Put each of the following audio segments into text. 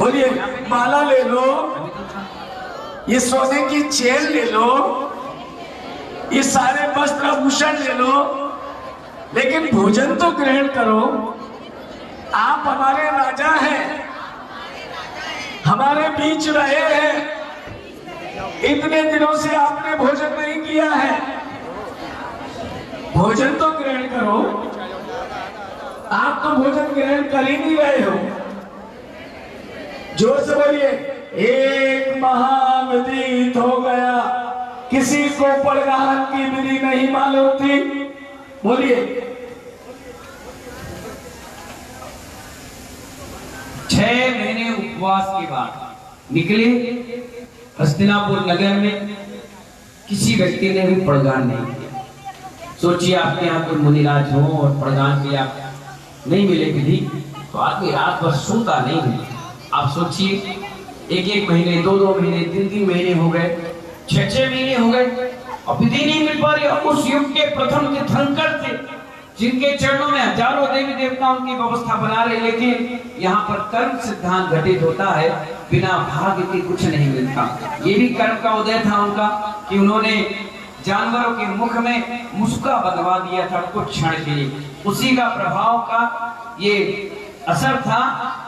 बोलिए माला ले लो, ये सोने की चेन ले लो, ये सारे वस्त्र आभूषण ले लो, लेकिन भोजन तो ग्रहण करो। आप हमारे राजा हैं, हमारे बीच रहे हैं, इतने दिनों से आपने भोजन नहीं किया है, भोजन तो ग्रहण करो। आप तो भोजन ग्रहण कर ही नहीं रहे हो। जोर से बोलिए, एक महाव्यतीत हो गया, किसी को परगाहन की विधि नहीं मालूम थी। बोलिए 6 महीने उपवास के बाद निकले हस्तिनापुर नगर में, किसी व्यक्ति ने भी प्रदान नहीं किया। सोचिए आपके यहाँ कोई मुनिराज हो और प्रदान के आप नहीं मिले विधि, तो आदमी रात भर सोता नहीं है। आप सोचिए 1-1 महीने, 2-2 महीने, 3-3 महीने हो गए, 6-6 महीने हो गए और विधि नहीं मिल पा रही। उस युग के प्रथम तीर्थंकर थे, जिनके चरणों में हजारों देवी देवताओं की व्यवस्था बना रहे, लेकिन यहाँ पर कर्म सिद्धांत घटित होता है, बिना भाग्य के कुछ नहीं मिलता। ये भी कर्म का उदय था उनका कि उन्होंने जानवरों के मुख में मुस्का बंधवा दिया था कुछ क्षण के लिए। उसी का प्रभाव का ये असर था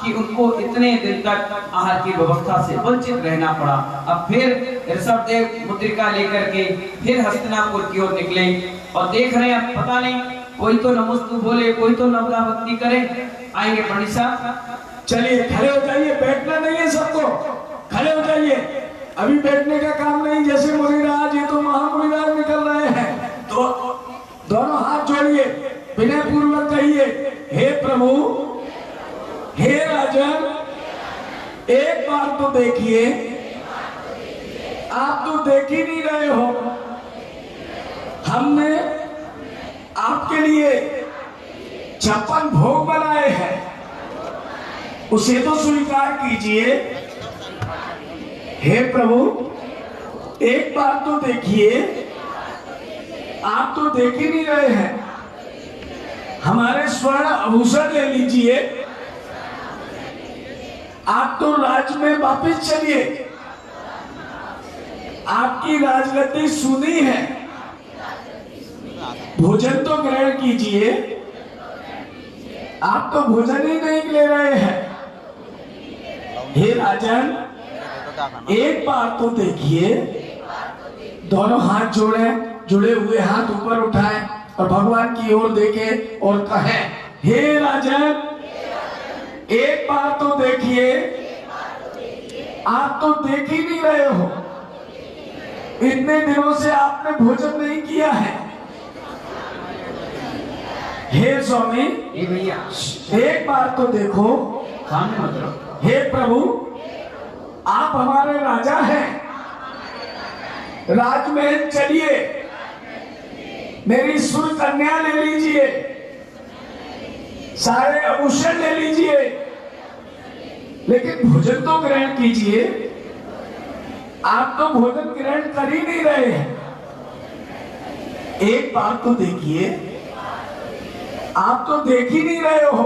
कि उनको इतने दिन तक आहार की व्यवस्था से वंचित रहना पड़ा। अब फिर ऋषभदेव मुद्रिका लेकर के फिर हस्तिनापुर की ओर निकले और देख रहे हैं, पता नहीं कोई तो नमस्तु बोले, कोई तो नवरावती करे। आएंगे पंडित साहब, चलिए खड़े हो जाइए, बैठना नहीं है सबको, खड़े हो जाइए, अभी बैठने का काम नहीं। जैसे मुनिराज, ये तो महामुनिराज निकल रहे हैं, तो दोनों हाथ जोड़िए, विनय पूर्वक कहिए, हे प्रभु, हे राजन, एक बार तो देखिए, आप तो देख ही नहीं रहे हो, हमने आपके लिए 56 भोग बनाए हैं, उसे तो स्वीकार कीजिए। हे प्रभु, एक बार तो देखिए, आप तो देख ही नहीं रहे हैं, हमारे स्वर्ण आभूषण ले लीजिए, आप तो राज में वापिस चलिए, आपकी राजगद्दी सुनी है, भोजन तो ग्रहण कीजिए। आप तो भोजन ही नहीं ले रहे हैं। हे राजन, एक बार तो देखिए, दोनों हाथ जोड़े, जुड़े हुए हाथ ऊपर उठाएं और भगवान की ओर देखें और कहें, हे राजन, एक बार तो देखिए, आप तो देख ही नहीं रहे हो, इतने दिनों से आपने भोजन नहीं किया है। हे स्वामी, भैया एक बार तो देखो, सामने मत रहो। हे प्रभु, आप हमारे राजा हैं, राजमहल चलिए, मेरी सुर कन्या ले लीजिए, सारे आभूषण ले लीजिए, लेकिन भोजन तो ग्रहण कीजिए। आप तो भोजन ग्रहण कर ही नहीं रहे हैं। एक बात तो देखिए, आप तो देख ही नहीं रहे हो,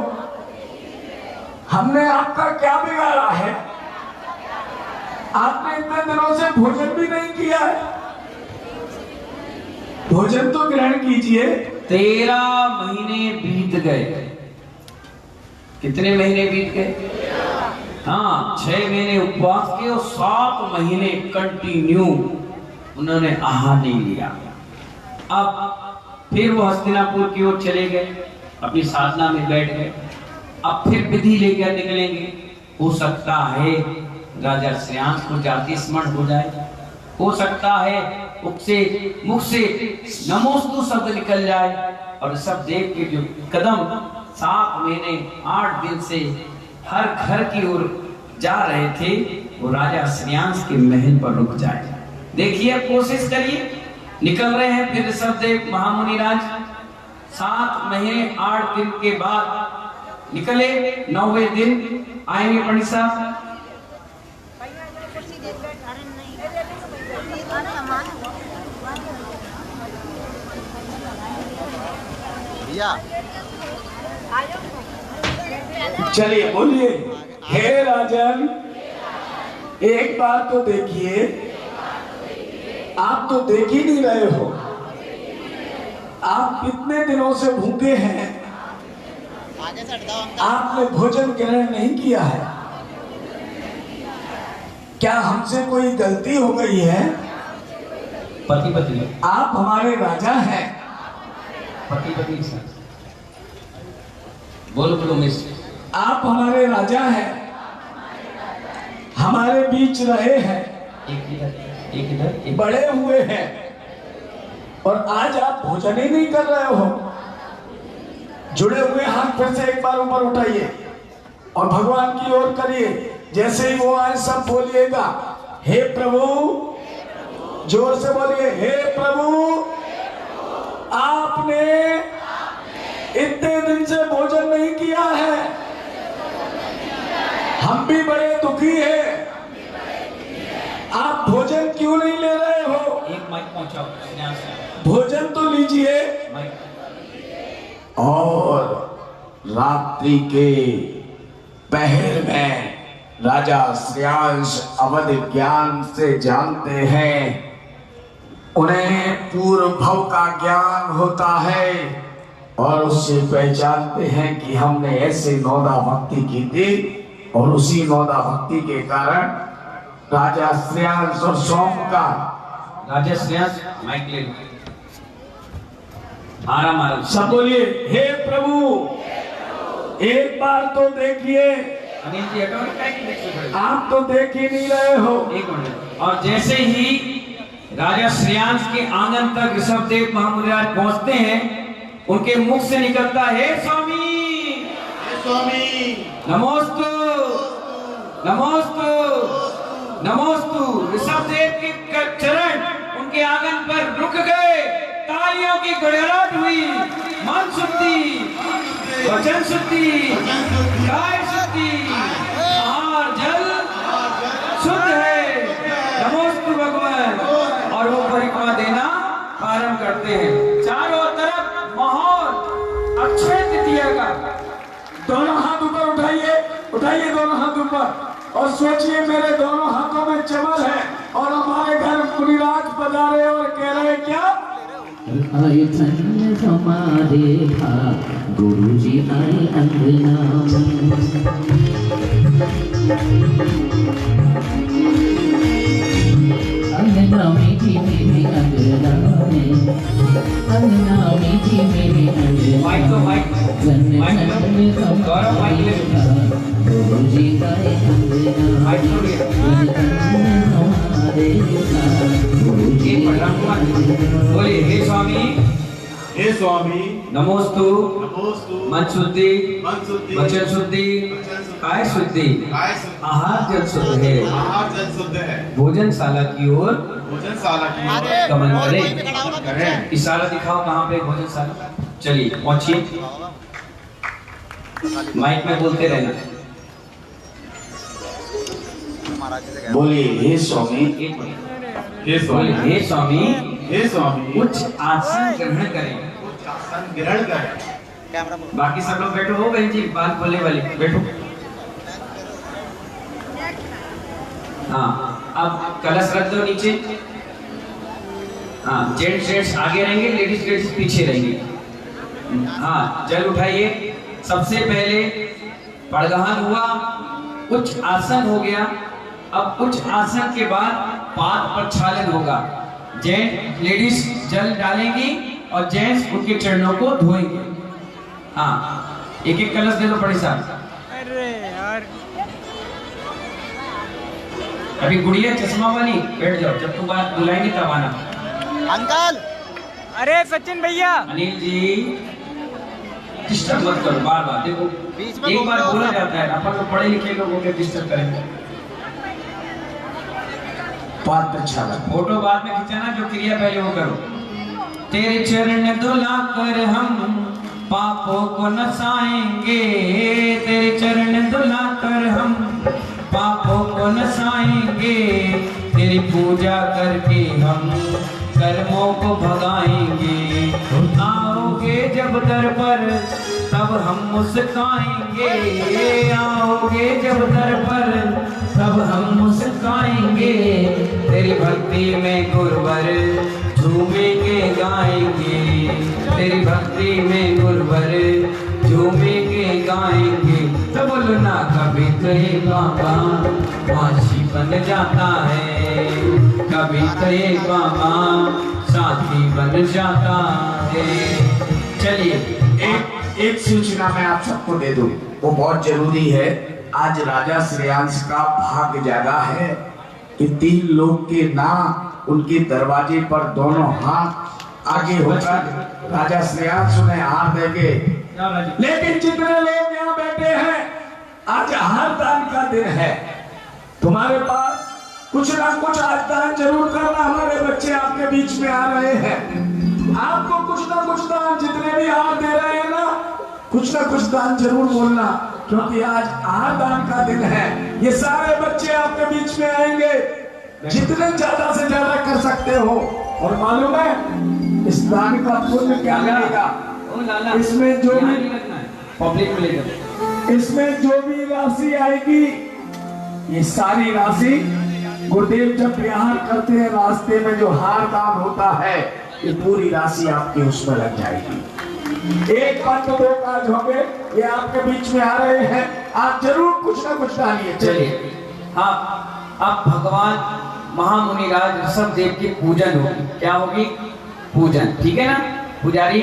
हमने आपका क्या बिगाड़ा है? आपने इतने दिनों से भोजन भी नहीं किया है, भोजन तो ग्रहण कीजिए। 13 महीने बीत गए। कितने महीने बीत गए? हाँ, 6 महीने उपवास के और 7 महीने कंटिन्यू उन्होंने आहार नहीं लिया। अब फिर वो हस्तिनापुर की ओर चले गए, अपनी साधना में बैठ गए। अब फिर विधि लेकर निकलेंगे। हो सकता है राजा श्रेयांश को जाति स्मरण हो जाए, हो सकता है मुख से नमोस्तु शब्द निकल जाए। और सब देख के जो कदम 7 महीने 8 दिन से हर घर की ओर जा रहे थे, वो राजा श्रेयांश के महल पर रुक जाए। देखिए, कोशिश करिए। निकल रहे हैं फिर ऋषभदेव महामुनिराज। 7 महीने 8 दिन के बाद निकले। 9वें दिन आएंगे पंडित साहब। भैया चलिए बोलिए, हे राजन एक बार तो देखिए, आप तो देख ही नहीं रहे हो, आप कितने दिनों से भूखे हैं, आपने भोजन ग्रहण नहीं किया है, क्या हमसे कोई गलती हो गई है? पति पत्नी, आप हमारे राजा हैं। पति पत्नी सर, बोलो बोलो मिस, आप हमारे राजा हैं, हमारे बीच रहे हैं, एक इधर बड़े हुए हैं, और आज आप भोजन ही नहीं कर रहे हो। जुड़े हुए हाथ फिर से एक बार ऊपर उठाइए और भगवान की ओर करिए। जैसे ही वो आए सब बोलिएगा, हे प्रभु, जोर से बोलिए, हे प्रभु, आपने इतने दिन से भोजन नहीं किया है, हम भी बड़े दुखी हैं, आप भोजन क्यों नहीं ले रहे हो? एक माइक पहुंचाओ, भोजन तो लीजिए। माइक। और रात्रि के पहर में राजा श्रेयांश अवध ज्ञान से जानते हैं, उन्हें पूर्व भव का ज्ञान होता है और उससे पहचानते हैं कि हमने ऐसे नौदा भक्ति की थी और उसी नौदा भक्ति के कारण राजा श्रेयांश और सोम का राजा श्रेयांश माइक ले लो, आराम आराम सब बोलिए, हे प्रभु एक बार तो देखिए, अनिल जी हटो, क्या की देख रहे हो? आप तो देख ही नहीं रहे हो। एक मिनट। और जैसे ही राजा श्रेयांश के आंगन तक ऋषभदेव महामुनिराज पहुंचते हैं, उनके मुख से निकलता है, स्वामी स्वामी नमोस्तु नमोस्तु नमोस्तु। ऋषभदेव के चरण उनके आंगन पर रुक गए, तालियों की गड़गड़ाहट हुई, मन शुद्धि, वचन शुद्धि, काय शुद्धि, आहार जल शुद्ध है, नमोस्तु भगवान। और वो परिक्रमा देना प्रारंभ करते हैं। चारों तरफ माहौल अक्षय तृतीया का। दोनों हाथ ऊपर उठाइए, उठाइए दोनों हाथ ऊपर और सोचिए, मेरे दोनों हाथों में चमल है और हमारे घर मुनिराज पधारे और कह रहे क्या? आए धन्य हमारे गुरु जी आए अंगना अंगना में जी मेरे अंगना में, अंगना में जी मेरे अंगना, माइक तो माइक धन्य माइक धन्य गौरव माइक ले लो। गुरु जी आए अंगना, माइक तो ले धन्य हमारे गुरु जी एक मिनट बोलिए, हे स्वामी हे स्वामी नमोस्तु नमोस्तु मन शुद्धि, मन शुद्धि, वचन शुद्धि, काय शुद्धि, काय शुद्धि, आहार जल शुद्ध है, आहार जल शुद्ध है, भोजनशाला की ओर भोजनशाला की ओर गमन करें। इशारा दिखाओ कहाँ पे भोजनशाला। चलिए पहुंचिए, माइक में बोलते रहना। बोलिए, हे स्वामी, एक मिनट हे बोलिए, स्वामी, हे स्वामी हे स्वामी, उच्च आसन ग्रहण करें। आसन ग्रहण करें। बाकी सब लोग बैठो, हो बहन जी बात बोलने वाली बैठो। हाँ अब कलश रख दो नीचे। हाँ जेंट्स आगे रहेंगे, लेडीज पीछे रहेंगे। हाँ जल उठाइए। सबसे पहले पड़गहन हुआ, उच्च आसन हो गया। अब उच्च आसन के बाद पाद प्रक्षालन होगा। जेंट्स लेडीज जल डालेंगी और जेंट्स उनके चरणों को धोएंगे। हाँ एक एक कलश दे दो बड़े साहब। अरे यार अभी गुड़िया चश्मा वाली बैठ जाओ, जब तुम बात बुलाएंगे तब आना। अंकल अरे सचिन भैया अनिल जी डिस्टर्ब मत करो बार बार। देखो बीच में एक बार बोलो। बोला जाता है, अपन लोग पढ़े लिखे लोग होकर डिस्टर्ब करेंगे। पाद प्रक्षालन। फोटो बाद में खिंचाना, जो क्रिया पहले वो करो। तेरे चरण धुला कर हम पापों को नसाएंगे, तेरे चरण धुला कर हम पापों को नसाएंगे, तेरी पूजा करके हम कर्मों को भगाएंगे। आओगे जब दर पर तब हम मुस्काएंगे, आओगे जब दर पर तब हम मुस्काएंगे, तेरी भक्ति में गुरुवर झूमेंगे गाएंगे, तेरी भक्ति में गुरुवर झूमेंगे गाएंगे। तो बोलो ना कभी तो ये बाबा वाशी बन जाता है, कभी तो ये बाबा साथी बन जाता है। चलिए एक सूचना मैं आप सबको दे दूं, वो बहुत जरूरी है। आज राजा श्रेयांश का भाग्य जागा है कि 3 लोग के नाम उनके दरवाजे पर दोनों हाथ आगे होकर राजा श्रेयांश उन्हें हार देंगे। लेकिन जितने लोग यहाँ बैठे हैं, आज हार दान का दिन है। तुम्हारे पास कुछ ना कुछ आज दान जरूर करना। हमारे बच्चे आपके बीच में आ रहे हैं, आपको कुछ ना कुछ दान, जितने भी हार दे रहे हैं ना, कुछ ना कुछ दान जरूर बोलना, क्योंकि आज हार दान का दिन है। ये सारे बच्चे आपके बीच में आएंगे, जितने ज्यादा से ज्यादा कर सकते हो। और मालूम है इस दान का पुण्य क्या मिलेगा? इसमें जो भी पब्लिक में लेकर, इसमें जो भी राशि आएगी, ये सारी राशि गुरुदेव जब विहार करते हैं, रास्ते में जो हार दान होता है, ये पूरी राशि आपके उसमें लग जाएगी। एक पंथ 2 काज होंगे, ये आपके बीच में आ रहे हैं, आप जरूर कुछ ना कुछ डालिए। चलिए हाँ, अब भगवान महामुनिराज ऋषभदेव की पूजन होगी। क्या होगी? पूजन। ठीक है ना? पुजारी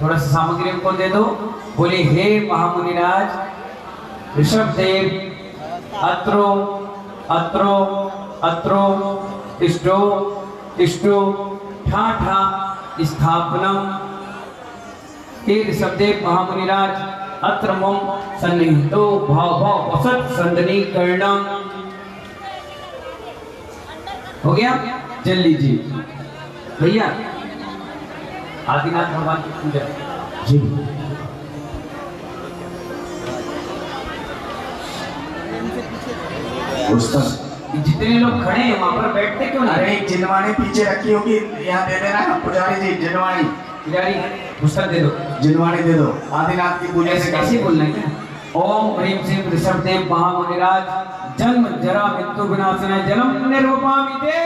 थोड़ा सा सामग्री हमको दे दो। बोले हे महामुनिराज ऋषभदेव अत्रो अत्रो अत्रो तिष्ठो तिष्ठो ठा ठा स्थापनम। हे ऋषभदेव महामुनिराज अत्र मम सन्निहितो भाव भाव वसत संदनीकरणम। हो गया? चल लीजिए भैया, आदिनाथ भगवान की पूजा जी। जितने लोग खड़े हैं वहां पर बैठते क्यों नहीं? अरे जिनवाणी पीछे रखी होगी, यहाँ दे देना पुजारी जी। जिनवाणी, पुजारी पुस्तक दे दो, जिनवाणी दे दो। आदिनाथ की पूजा से कैसे बोलना है क्या? ओम ह्रीं श्रीं ऋषभदेव महामुनिराज जन्म जरा मृत्यु विनाशनाय जन्म निर्वपामि ते।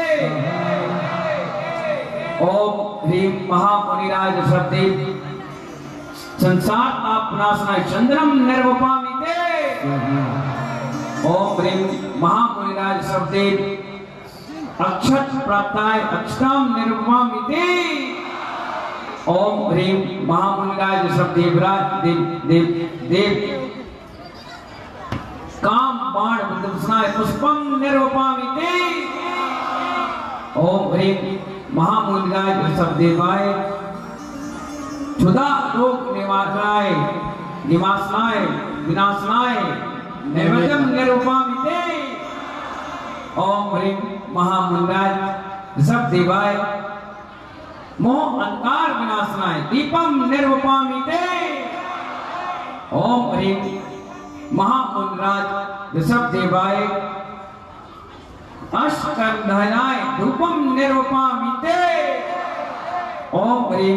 ओम ह्रीं महामुनिराज ऋषभदेव संसार ताप विनाशनाय चंद्रम निर्वपामि ते। ओम ह्रीं महामुनिराज ऋषभदेव अक्षत प्राप्ताय अक्षताम निर्वपामि ते। ओम ह्रीं महामुनिराज ऋषभदेवराज देव देव देव काम बाण विध्वंसनाय पुष्पम निर्वपामि ते। ओम ह्रीं महामुनिराज ऋषभदेवाय क्षुधा रोग निवारणाय निवासनाय विनाशनाय नैवेद्यम निर्वपामि ते। ओम ह्रीं महामुनिराज ऋषभदेवाय मोह अंधकार विनाशनाय दीपम निर्वपामि ते। ओम ह्रीं महामुनिराज ऋषभदेवाय अष्टकंधनाय धूपम निर्वपामि ते। ओम ह्रीं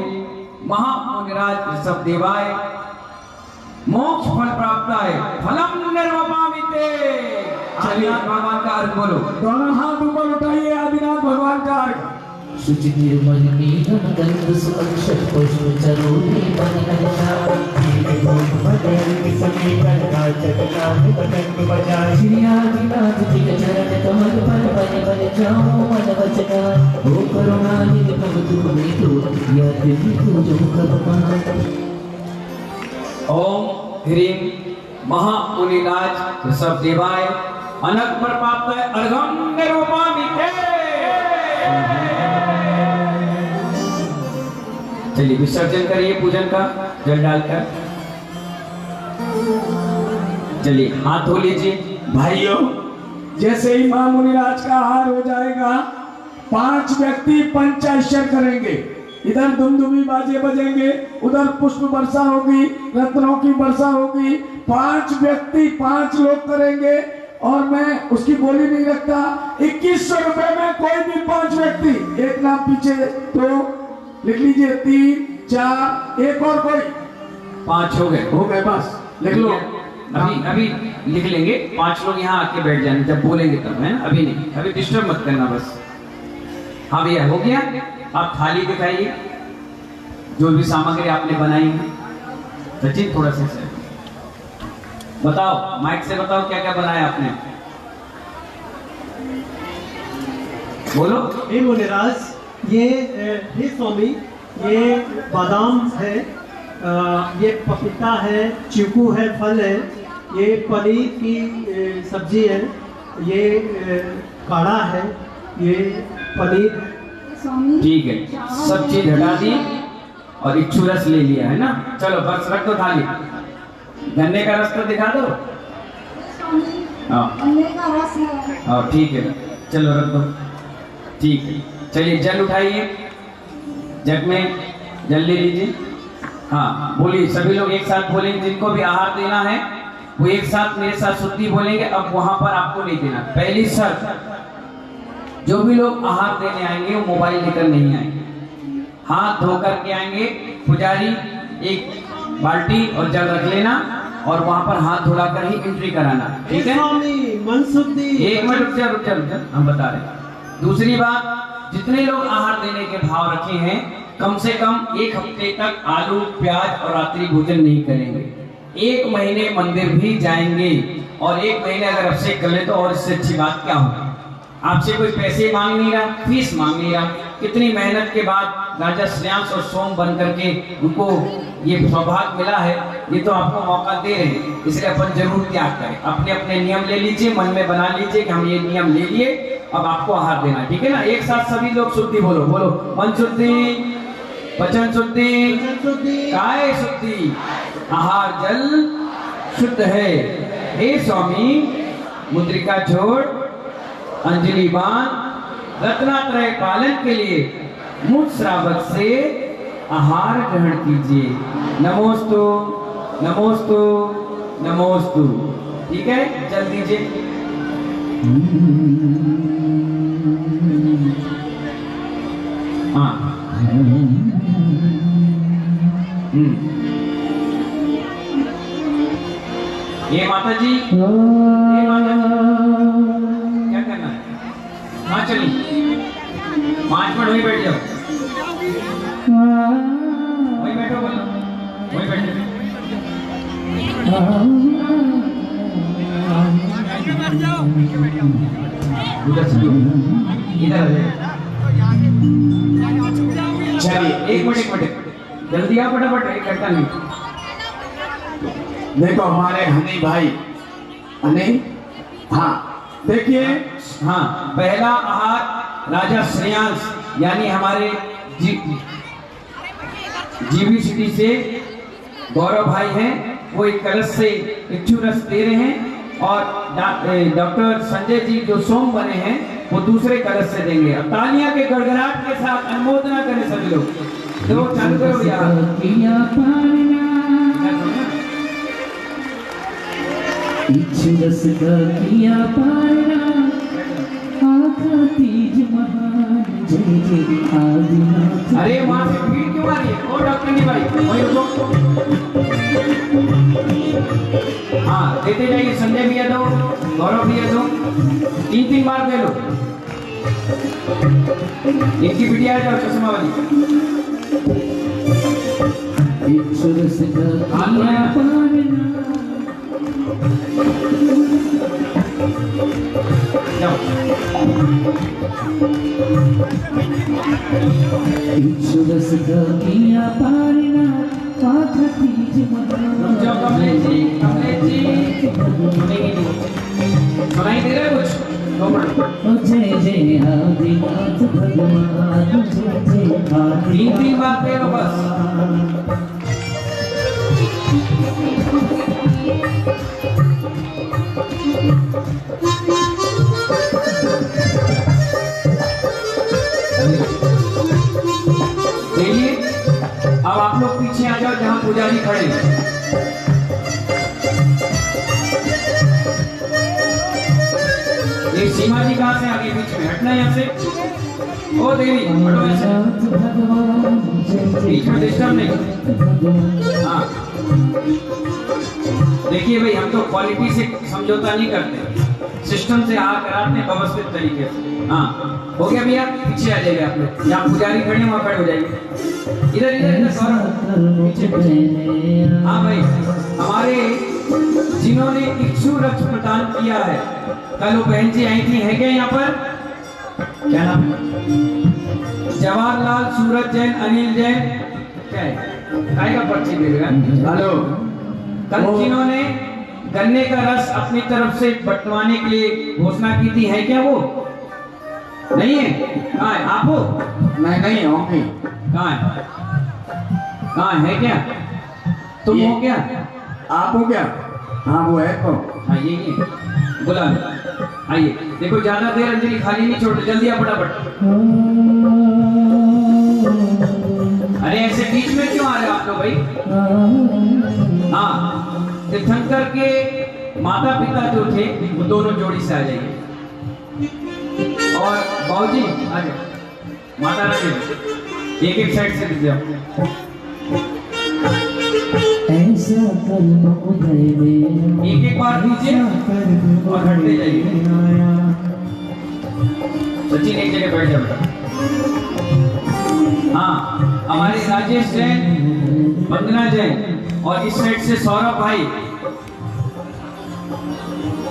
महामुनिराज ऋषभदेवाय मोक्ष फल प्राप्ताय फलम निर्वपामि ते। आदिनाथ भगवान का अर्घ बोलो। दोनों हाथ ऊपर उठाइए, आदिनाथ भगवान का अर्घ। शुचि निर्मल नीरम गंध सुअक्षत पुष्प चरोरी बनलता। श्री आदिनाथ जी के चरण कमल पर बन बन जाओ मन वचना। ओ करुणानिधि प्रभु तुम मीठो या दिव्य पूजो करुणा। ओम ह्रीं महामुनिराज ऋषभदेवाय अनक पर प्राप्ताय अर्घम निर्वपामि ते। चलिए विसर्जन करिए पूजन का जल डालकर। चलिए हाथ धो लीजिए। भाइयों, जैसे ही मां मुनिराज का हार हो जाएगा, 5 व्यक्ति पंचाक्षर करेंगे। इधर दुमदुमी बाजे बजेंगे, उधर पुष्प वर्षा होगी, रत्नों की वर्षा होगी। 5 व्यक्ति 5 लोग करेंगे, और मैं उसकी बोली नहीं रखता। 2100 रुपए में कोई भी 5 व्यक्ति, एक नाम पीछे तो लिख लीजिए, 3 4, एक और कोई 5 हो गए। हो गए बस, लिख लो। अभी अभी लिख लेंगे। 5 लोग यहाँ आके बैठ जाने, जब बोलेंगे तब, है ना? अभी नहीं, अभी डिस्टर्ब मत करना बस। हाँ भैया, हो गया। आप थाली दिखाइए, जो भी सामग्री आपने बनाई है। सचिन थोड़ा सा से बताओ, माइक से बताओ क्या क्या बनाया आपने, बोलो। हे मुनिराज, ये हे स्वामी, ये बादाम है, ये पपीता है, चीकू है, फल है, ये पनीर की सब्जी है, ये काढ़ा है, ये पनीर है। ठीक है, सब चीज हटा दी और इच्छू रस ले लिया, है ना? चलो बस रख दो थाली। गन्ने का रस तो दिखा दो। हाँ ठीक है, चलो रख दो। ठीक है, चलिए जल उठाइए, जग में जल ले लीजिए। हाँ बोलिए, सभी लोग एक साथ बोलेंगे। जिनको भी आहार देना है वो एक साथ मेरे साथ शुद्धि बोलेंगे। अब वहां पर आपको नहीं देना। पहली शर्त, जो भी लोग आहार देने आएंगे वो मोबाइल लेकर नहीं आएंगे, हाथ धो करके आएंगे। पुजारी एक बाल्टी और जल रख लेना और वहां पर हाथ धुला कर ही एंट्री कराना, ठीक है? स्वामी मन शुद्धि। एक मिनट रुक जा, हम बता रहे हैं। दूसरी बात, जितने लोग आहार देने के भाव रखे हैं, कम से कम 1 हफ्ते तक आलू प्याज और रात्रि भोजन नहीं करेंगे। 1 महीने मंदिर भी जाएंगे और 1 महीने अगर अभिषेक कर ले तो और इससे अच्छी बात क्या होगी? आपसे कोई पैसे मांग नहीं रहा, फीस मांग नहीं रहा। कितनी मेहनत के बाद राजा श्रेयांश और सोम बन करके उनको ये सौभाग्य मिला है। ये तो आपको मौका दे रहे हैं, इसलिए अपन जरूर त्याग करें। अपने अपने नियम ले लीजिए, मन में बना लीजिए कि हम ये नियम ले लिए, अब आपको आहार देना, ठीक है ना? एक साथ सभी लोग शुद्धि बोलो, बोलो। मन शुद्धि, वचन शुद्धि, काय शुद्धि, आहार जल शुद्ध है। हे स्वामी, मुद्रिका छोड़, अंजलि बांध, रत्नात्रय पालन के लिए मुझ श्रावक से आहार ग्रहण कीजिए। नमोस्तु नमोस्तु नमोस्तु। ठीक है, जल दीजिए। हाँ ये माता जी, ये माता जी क्या करना है? हाँ चलिए, 5 मिनट वहीं बैठ जाओ, वहीं बैठो, बोलो वहीं बैठो। उधर से इधर आ जाओ। चलिए एक मिनट जल्दी आओ फटाफट, 1 घंटा नहीं। देखो हमारे हनी भाई, हनी, हाँ देखिए, हाँ पहला आहार राजा श्रेयांश यानी हमारे जीवी सिटी से गौरव भाई हैं, वो एक कलश से इच्छू रस दे रहे हैं और डॉक्टर संजय जी जो सोम बने हैं वो दूसरे कलश से देंगे। अब तालियां के गड़गड़ाहट के साथ अनुमोदना करें सभी लोग। तो चालू करो यार। इच्छू रस का किया पारना, आखा तीज महान, जय जय आदिनाथ। अरे वहां से भीड़ क्यों आ रही है? ओ डॉक्टर नहीं भाई, वहीं रुको। हाँ देते जाइए, संजय भैया दो, गौरव भैया दो, 3-3 बार दे लो। एक की बिटिया है, जाओ चश्मा वाली। इच्छू रस का किया पारना, इच्छू रस का किया पारना, आखा तीज महान। जाओ कमलेश जी, सुनेंगे नहीं, सुनाई दे रहा है कुछ? 2 मिनट। जय जय आदिनाथ भगवान, जय जय आदिनाथ। 3-3 बार दे लो बस। चलिए अब आप लोग पीछे आ जाओ जहां पुजारी खड़े हैं। ये सीमा जी कहां से आ गई? बीच में हटना यहाँ से। ओ देवी हटो यहाँ से, बीच में डिस्टर्ब नहीं। हाँ देखिए भाई, हम तो क्वालिटी से समझौता नहीं करते, सिस्टम से आ कराते हैं व्यवस्थित तरीके से। हाँ हो गया भैया, पीछे आ जाइए आप लोग, जहाँ पुजारी खड़े हैं वहाँ खड़े हो जाइए। इधर इधर इधर सौरभ, पीछे पीछे। हाँ भाई, हमारे जिन्होंने इच्छु रक्त प्रदान किया है, कल वो बहन जी आई थी, है क्या यहाँ पर? क्या नाम है? जवाहरलाल, सूरज जैन, अनिल जैन, क्या है? काय का पर्ची मिलेगा? हेलो, कल जिन्होंने गन्ने का रस अपनी तरफ से बंटवाने के लिए घोषणा की थी, है क्या वो? नहीं है? कहाँ है? आप हो? नहीं होंगी। कहाँ है? कहाँ है क्या? तुम हो क्या? आप हो क्या? हाँ वो है तो। हाँ ये है, बुला लो, आइए। देखो ज्यादा देर अंजलि खाली नहीं छोड़ते, जल्दी आ फटाफट। अरे ऐसे बीच में क्यों आ रहे हो आप लोग भाई? हाँ, तीर्थंकर के माता पिता जो थे वो दोनों जोड़ी से आ जाइए। और बाबूजी आ जाओ, माता रानी एक एक साइड से दिख जाओ। ऐसा कर्म उदय में एक एक बार दीजिए और हटते जाइए। सचिन एक जगह बैठ जाओ। हाँ, हमारे राजेश जैन, वंदना जैन और इस साइड से सौरभ भाई,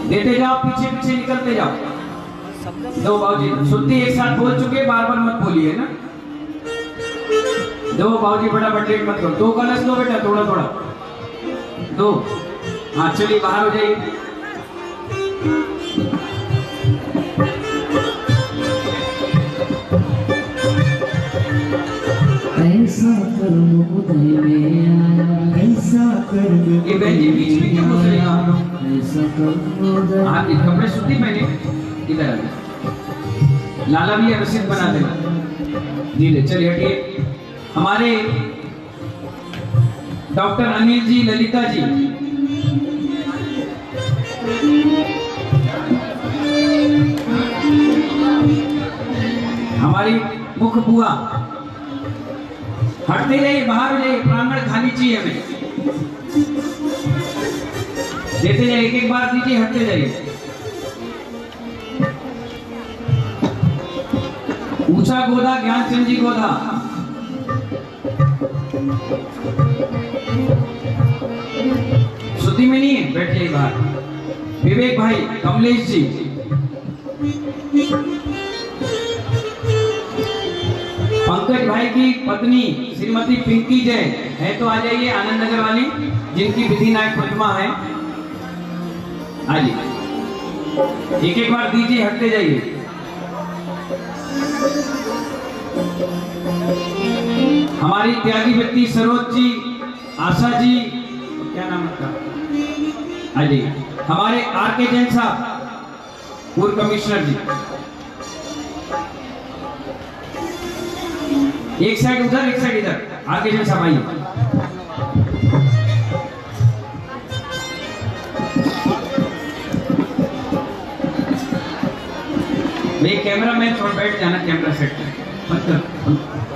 देते जाओ, पीछे पीछे निकलते जाओ। दो बाबूजी सुत्ती एक साथ बोल चुके, बार बार मत बोलिए ना। दो बाबूजी फटाफट लेट मत करो, दो कलश लो बेटा, थोड़ा थोड़ा दो। हाँ चलिए बाहर हो जाइए। ऐसा कर्म उदय में आया, ऐसा कर्म ये बहन जी बीच में क्यों घुस रही हैं? ऐसा कर्म उदय। आप इस कपड़े सूती पहने, इधर आ। लाला भी रसीद बना देना। जी ले चलिए हटिए। हमारे डॉक्टर अनिल जी, ललिता जी, हमारी मुख्य बुआ, हटते जाइए, बाहर हो जाइए, प्रांगण खाली चाहिए हमें। देते जाइए, एक एक बार दीजिए, हटते जाइए। ऊंचा गोदा, ज्ञानचंद जी गोदा। सुधी में नहीं है, बैठ जाइए बाहर। विवेक भाई, कमलेश जी, पंकज भाई की पत्नी श्रीमती पिंकी जैन है तो आ जाइए, आनंद नगर वाली, जिनकी विधि नायक प्रतिमा है। आइए, एक एक बार दीजिए, हटते जाइए। हमारी त्यागी व्यक्ति सरोज जी, आशा जी, क्या नाम है? आ जाइए। हमारे आर के जैन साहब, पूर्व कमिश्नर जी, एक साइड उधर, एक साइड इधर। आर के जैन साहब आइए। भाई कैमरा मैन थोड़ा बैठ जाना, कैमरा सेट बंद कर।